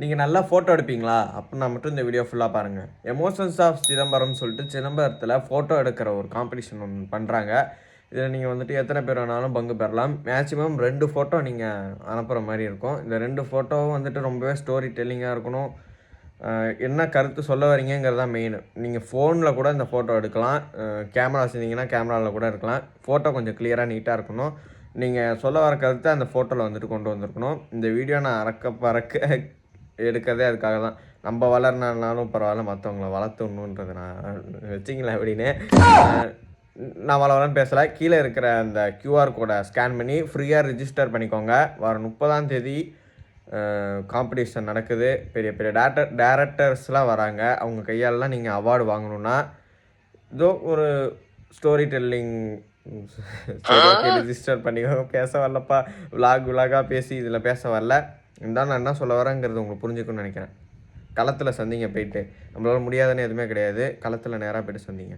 நீங்க நல்லா ஃபோட்டோ எடுப்பீங்களா? அப்டின்னா மட்டும் இந்த வீடியோ ஃபுல்லா பாருங்க. எமோஷன்ஸ் ஆஃப் சிதம்பரம்னு சொல்லிட்டு சிதம்பரத்தில ஃபோட்டோ எடுக்கிற ஒரு காம்படிஷன் ஒண்ணு பண்றாங்க. இதில நீங்க வந்துட்டு எத்தன பேர் வேணாலும் பங்கு பெறலாம். மேக்ஸிமம் 2 ஃபோட்டோ நீங்க அனுப்புற மாரி இருக்கும். இந்த 2 ஃபோட்டோவும் வந்துட்டு ரொம்பவே ஸ்டோரி டெல்லிங்கா இருக்கணும். என்ன கருத்து சொல்ல வரீங்கங்கிறது தான் மெயினு. நீங்க ஃபோன்ல கூட இந்த ஃபோட்டோ எடுக்கலாம். கேமரா வச்சிருந்தீங்கன்னா கேமரால கூட எடுக்கலாம். ஃபோட்டோ கொஞ்சம் கிளியரா, நீட்டா இருக்கணும். நீங்க சொல்ல வர கருத்த அந்த ஃபோட்டோல வந்துட்டு கொண்டு வந்திருக்கணும். இந்த வீடியோ நான் அறக்க பறக்க எடுக்கிறதே அதுக்காக தான். நம்ப வளரலனாலும் பரவால்ல, மத்தவங்கள வளர்த்துடணுன்றது நான் வச்சுக்கங்களேன் அப்படின்னு. நான் வளவளன்னு பேசல. கீழ இருக்கிற அந்த கியூஆர் கோட ஸ்கேன் பண்ணி ஃப்ரீயா ரிஜிஸ்டர் பண்ணிக்கோங்க. வர 30ஆம் தேதி காம்படிஷன் நடக்குது. பெரிய பெரிய டைரக்டர்ஸ்லாம் வராங்க. அவங்க கையாலலாம் நீங்க அவார்டு வாங்கணும்னா, ஏதோ ஒரு ஸ்டோரி டெல்லிங் சரி ஓகே ரிஜிஸ்டர் பண்ணிக்கோங்க. பேச வரலப்பா. விலாகா பேசி இதில பேச வரல. இருந்தாலும் நான் என்ன சொல்ல வரேங்கிறது உங்களுக்கு புரிஞ்சுக்கும்னு நெனைக்கிறேன். களத்தில சந்திங்க போயிட்டு. நம்மளால முடியாதுன்னு எதுவுமே கிடையாது. களத்தில நேரா போயிட்டு சந்திங்க.